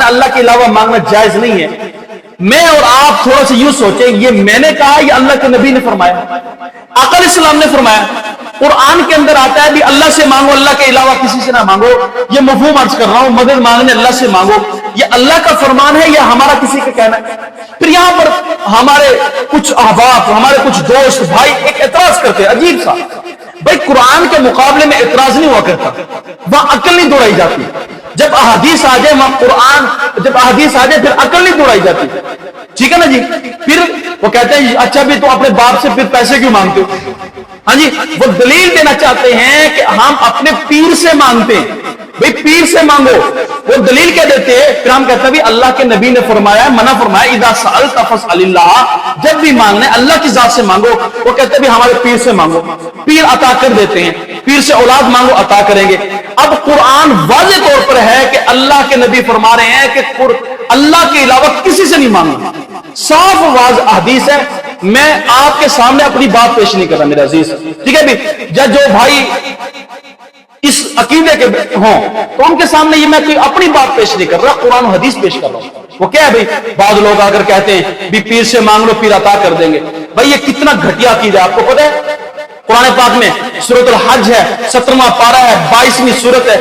اللہ کے علاوہ مانگنا جائز نہیں ہے. میں اور آپ تھوڑا سا یوں سوچیں, یہ میں نے کہا یا اللہ کے نبی نے فرمایا؟ آقا علیہ السلام نے فرمایا. قرآن کے اندر آتا ہے بھی اللہ سے مانگو, اللہ کے علاوہ کسی سے نہ مانگو. یہ مفہوم عرض کر رہا ہوں, مدد مانگنے اللہ سے مانگو, یہ اللہ کا فرمان ہے یا ہمارا کسی کا کہنا ہے؟ پھر یہاں پر ہمارے کچھ احباب, ہمارے کچھ دوست بھائی ایک اعتراض کرتے ہیں عجیب سا. بھائی قرآن کے مقابلے میں اعتراض نہیں ہوا کرتا, وہاں عقل نہیں دوڑائی جاتی. جب احادیث آ جائے وہاں قرآن, جب احادیث آ جائے پھر عقل نہیں دوڑائی جاتی. ٹھیک ہے نا جی. پھر وہ کہتے ہیں اچھا بھی تو اپنے باپ سے پھر پیسے کیوں مانگتے ہو؟ ہاں جی, وہ دلیل دینا چاہتے ہیں کہ ہم اپنے پیر سے مانگتے ہیں. بھئی پیر سے مانگو, وہ دلیل کیا دیتے ہیں. پھر ہم کہتے ہیں بھی اللہ کے نبی نے فرمایا, منع فرمایا, اذا سألت فاسأل اللہ, جب بھی مانگنا ہے اللہ کی ذات سے مانگو. وہ کہتے ہیں بھی ہمارے پیر سے مانگو, پیر عطا کر دیتے ہیں. پیر سے اولاد مانگو, عطا کریں گے. اب قرآن واضح طور پر ہے کہ اللہ کے نبی فرما رہے ہیں کہ اللہ کے علاوہ کسی سے نہیں مانگنا. صاف واضح حدیث ہے. میں آپ کے سامنے اپنی بات پیش نہیں کر رہا میرے عزیز, ٹھیک ہے بھی. جو بھائی اس عقیدے کے ہوں تو ان کے سامنے یہ میں کوئی اپنی بات پیش نہیں کر رہا, قرآن و حدیث پیش کر رہا ہوں. وہ کیا ہے بھائی, بعض لوگ اگر کہتے ہیں بھی پیر سے مانگ لو پیر عطا کر دیں گے. بھائی یہ کتنا گھٹیا عقیدہ ہے, آپ کو پتہ ہے. قرآن پاک میں سورۃ الحج ہے, 17واں پارہ ہے, 22ویں سورت ہے,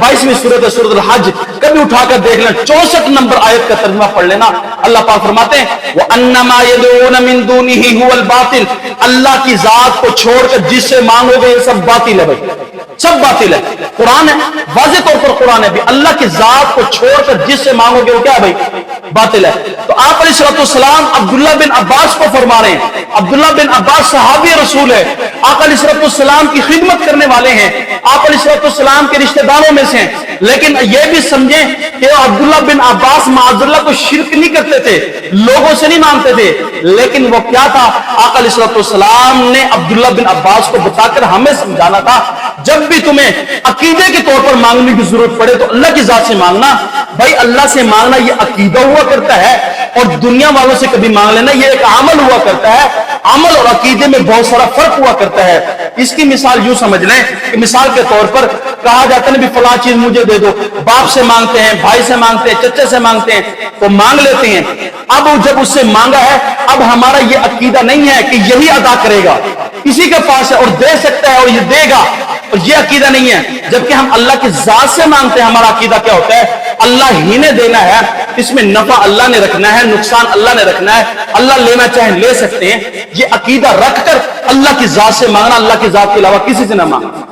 22ویں سورت ہے سورۃ الحج. کبھی اٹھا کر دیکھ لیں, 64 نمبر آیت کا ترجمہ پڑھ لینا. اللہ پاک فرماتے ہیں وَأَنَّمَا يَدْعُونَ مِن دُونِهِ هُوَ الْبَاطِلُ, اللہ کی ذات کو چھوڑ کر جس سے مانگو گے یہ سب باطل ہے. بھائی سب باطل ہے. قرآن ہے, واضح طور پر قرآن ہے بھی اللہ کی ذات کو چھوڑ کر جس سے مانگو گے وہ کیا ہے بھائی, باطل ہے. تو آپ علیہ السلام عبداللہ بن عباس کو فرما رہے ہیں. عبداللہ بن عباس صحابی رسول ہے, آقا علیہ السلام کی خدمت کرنے والے ہیں, آپ علیہ السلام کے رشتہ داروں میں سے ہیں. لیکن یہ بھی سمجھیں کہ عبداللہ بن عباس معاذ اللہ کو شرک نہیں کرتے تھے, لوگوں سے نہیں مانگتے تھے. لیکن وہ کیا تھا, آقا علیہ السلام نے عبداللہ بن عباس کو بتا کر ہمیں سمجھانا تھا جب بھی تمہیں عقیدے کے طور پر مانگنے کی ضرورت پڑے تو اللہ کی ذات سے مانگنا. بھائی اللہ سے مانگنا یہ عقیدہ ہوا کرتا ہے, اور دنیا والوں سے کبھی مانگ لینا یہ ایک عمل ہوا کرتا ہے. عمل اور عقیدے میں بہت سارا فرق ہوا کرتا ہے. اس کی مثال یوں سمجھ لیں کہ مثال کے طور پر کہا جاتا ہے بھی فلاں چیز مجھے دے دو. باپ سے مانگتے ہیں, بھائی سے مانگتے ہیں, چچے سے مانگتے ہیں, تو مانگ لیتے ہیں. اب جب اس سے مانگا ہے, اب ہمارا یہ عقیدہ نہیں ہے کہ یہی ادا کرے گا, کسی کے پاس ہے اور دے سکتا ہے اور یہ دے گا, اور یہ عقیدہ نہیں ہے. جبکہ ہم اللہ کی ذات سے مانگتے ہیں, ہمارا عقیدہ کیا ہوتا ہے, اللہ ہی نے دینا ہے, اس میں نفع اللہ نے رکھنا ہے, نقصان اللہ نے رکھنا ہے, اللہ لینا چاہیں لے سکتے ہیں. یہ عقیدہ رکھ کر اللہ کی ذات سے مانگنا, اللہ کی ذات کے علاوہ کسی سے نہ مانگنا,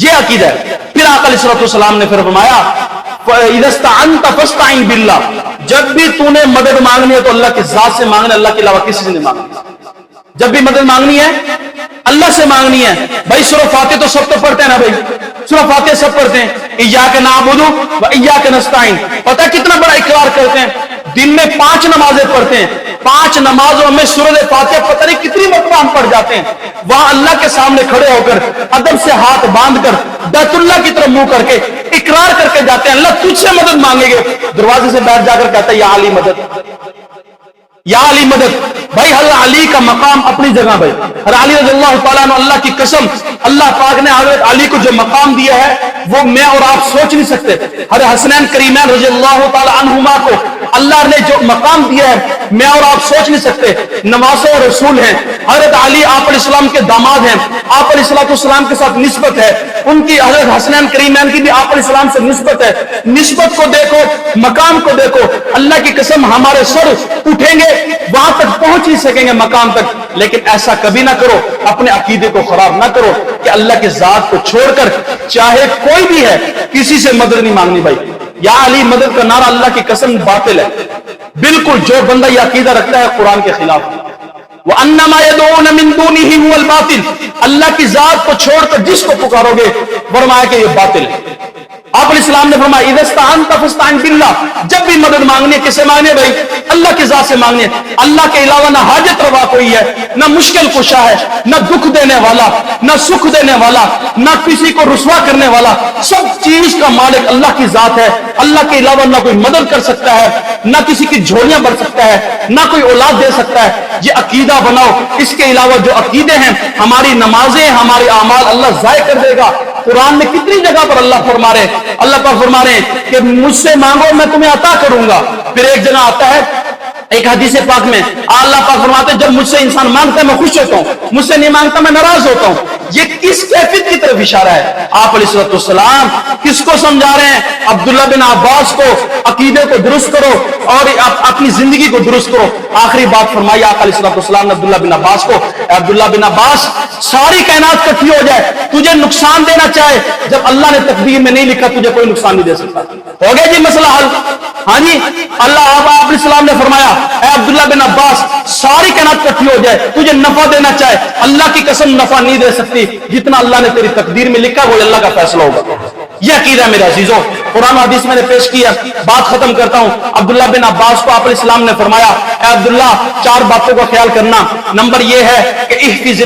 یہ عقیدہ ہے. پھر آقا علیہ السلام نے پھر فرمایا اِذَا اسْتَعَنْتَ فَاسْتَعِنْ بِاللَّهِ, جب بھی تو نے مدد مانگنی ہے تو اللہ کی ذات سے مانگنا, اللہ کے علاوہ کسی سے نہیں مانگنا. جب بھی مدد مانگنی ہے اللہ سے مانگنی ہے. بھائی سورہ فاتحہ تو سب تو پڑھتے ہیں نا, بھائی سورہ فاتحہ سب پڑھتے ہیں. ایاک نعبد و ایاک نستعین, پتہ کتنا بڑا اقرار کرتے ہیں. دن میں 5 نمازیں پڑھتے ہیں, 5 نمازوں میں سورہ فاتحہ پتہ نہیں کتنی مرتبہ ہم پڑھ جاتے ہیں. وہاں اللہ کے سامنے کھڑے ہو کر ادب سے ہاتھ باندھ کر بیت اللہ کی طرف منہ کر کے اقرار کر کے جاتے ہیں اللہ تجھ سے مدد مانگیں گے. دروازے سے بیٹھ جا کر کہتا ہے یا علی مدد, یا علی مدد. بھائی حضرت علی کا مقام اپنی جگہ, بھائی حضرت علی رضی اللہ تعالیٰ عنہ, اللہ کی قسم اللہ پاک نے حضرت علی کو جو مقام دیا ہے وہ میں اور آپ سوچ نہیں سکتے. حضرت حسنین کریمین رضی اللہ تعالیٰ عنہما کو اللہ نے جو مقام دیا ہے میں اور آپ سوچ نہیں سکتے. نواسے رسول ہیں, حضرت علی آپ علیہ السلام کے داماد ہیں, آپ علیہ السلام کے ساتھ نسبت ہے ان کی, حضرت حسنین کریمین کی بھی آپ علیہ السلام سے نسبت ہے. نسبت کو دیکھو, مقام کو دیکھو, اللہ کی قسم ہمارے سر اٹھیں گے وہاں تک پہنچ ہی سکیں گے مقام تک. لیکن ایسا کبھی نہ کرو, اپنے عقیدے کو خراب نہ کرو کہ اللہ کی ذات کو چھوڑ کر چاہے کوئی بھی ہے کسی سے مدد نہیں مانگنی. بھائی یا علی مدد کا نعرہ اللہ کی قسم باطل ہے بالکل. جو بندہ یہ عقیدہ رکھتا ہے قرآن کے خلاف. وَأَنَّمَا يَدْعُونَ مِن دُونِهِ هُوَ الْبَاطِلُ, اللہ کی ذات کو چھوڑ کر جس کو پکارو گے فرمایا کہ یہ باطل ہے. آپ علیہ السلام نے فرمایا اِذَا اسْتَعَنْتَ فَاسْتَعِنْ بِاللَّهِ, جب بھی مدد مانگنی ہے کس سے مانگنی ہے بھائی, اللہ کی ذات سے مانگنی ہے. اللہ کے علاوہ نہ حاجت روا کوئی ہے, نہ مشکل کشا ہے, نہ دکھ دینے والا, نہ سکھ دینے والا, نہ کسی کو رسوا کرنے والا. سب چیز کا مالک اللہ کی ذات ہے. اللہ کے علاوہ نہ کوئی مدد کر سکتا ہے, نہ کسی کی جھولیاں بھر سکتا ہے, نہ کوئی اولاد دے سکتا ہے. یہ عقیدہ بناؤ. اس کے علاوہ جو عقیدے ہیں, ہماری نمازیں, ہمارے اعمال اللہ ضائع کر دے گا. قرآن میں کتنی جگہ پر اللہ فرما رہے ہیں، اللہ پاک فرما رہے ہیں کہ مجھ سے مانگو میں تمہیں عطا کروں گا۔ پھر ایک جگہ آتا ہے ایک حدیث پاک میں اللہ پاک فرماتے ہیں جب مجھ سے انسان مانگتا ہے میں خوش ہوتا ہوں، مجھ سے نہیں مانگتا میں ناراض ہوتا ہوں۔ یہ کس کیفیت کی طرف اشارہ ہے؟ آپ علیہ السلام کس کو سمجھا رہے ہیں؟ عبداللہ بن عباس کو عقیدے کو درست کرو اور اپنی زندگی کو درست کرو۔ آخری بات فرمائی آپ علیہ السلام نے عبداللہ بن عباس کو، عبداللہ بن عباس ساری کائنات کٹھی ہو جائے تجھے نقصان دینا چاہے، جب اللہ نے تقدیر میں نہیں لکھا تجھے کوئی نقصان نہیں دے سکتا۔ ہو گیا جی مسئلہ حل؟ ہاں جی، اللہ آپ علیہ السلام نے فرمایا اے عبداللہ بن عباس ساری کائنات کٹھی ہو جائے تجھے نفع دینا چاہے، اللہ کی قسم نفع نہیں دے سکتی، جتنا اللہ نے تیری تقدیر میں لکھا وہ اللہ کا فیصلہ ہوگا۔ یہ عقیدہ میرے عزیزوں، قرآن و حدیث میں نے پیش کیا، بات ختم کرتا ہوں۔ عبداللہ بن عباس کو آپ علیہ السلام نے فرمایا اے عبداللہ چار باتوں کا خیال کرنا، نمبر یہ ہے کہ احفظ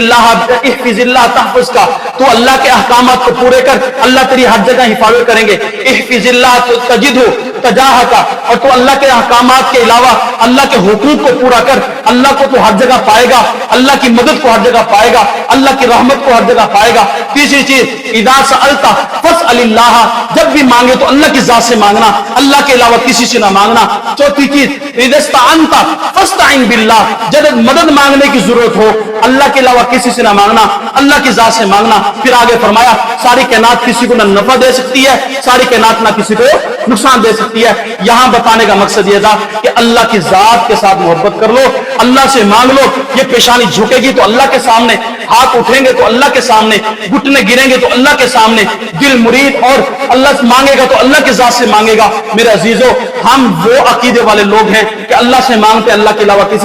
اللہ تحفظ کا، تو اللہ کے احکامات کو پورے کر، اللہ تیری ہر جگہ حفاظت کریں گے۔ احفظ اللہ تجدہ تجاہ کا، اور تو اللہ کے احکامات کے علاوہ اللہ کے حقوق کو پورا کر، اللہ کو تو ہر جگہ پائے گا، اللہ کی مدد کو ہر جگہ پائے گا، اللہ کی رحمت کو ہر جگہ پائے گا۔ تیسری چیز اذا سألت فاسأل اللہ، جب بھی مانگے تو اللہ کی ذات سے مانگنا، اللہ کے علاوہ کسی سے نہ مانگنا۔ چوتھی چیز اذا استعنت فاستعن باللہ، جب مدد مانگنے کی ضرورت ہو اللہ کے علاوہ کسی سے نہ مانگنا، اللہ کی ذات سے مانگنا۔ پھر آگے فرمایا ساری کائنات کسی کو نہ نفع دے سکتی ہے، ساری کائنات نہ کسی کو نقصان دے سکتی ہے۔ یہاں بتانے کا مقصد یہ تھا کہ اللہ کی ذات کے ساتھ محبت کر لو، اللہ سے مانگ لو۔ یہ پیشانی جھکے گی تو اللہ کے سامنے، ہاتھ اٹھیں گے تو اللہ کے سامنے، گھٹنے گریں گے تو اللہ کے سامنے، دل مرید اور اللہ مانگے گا تو اللہ کی ذات سے مانگے گا۔ میرے عزیزوں، ہم وہ عقیدے والے لوگ ہیں کہ اللہ سے مانگتے اللہ کے علاوہ کسی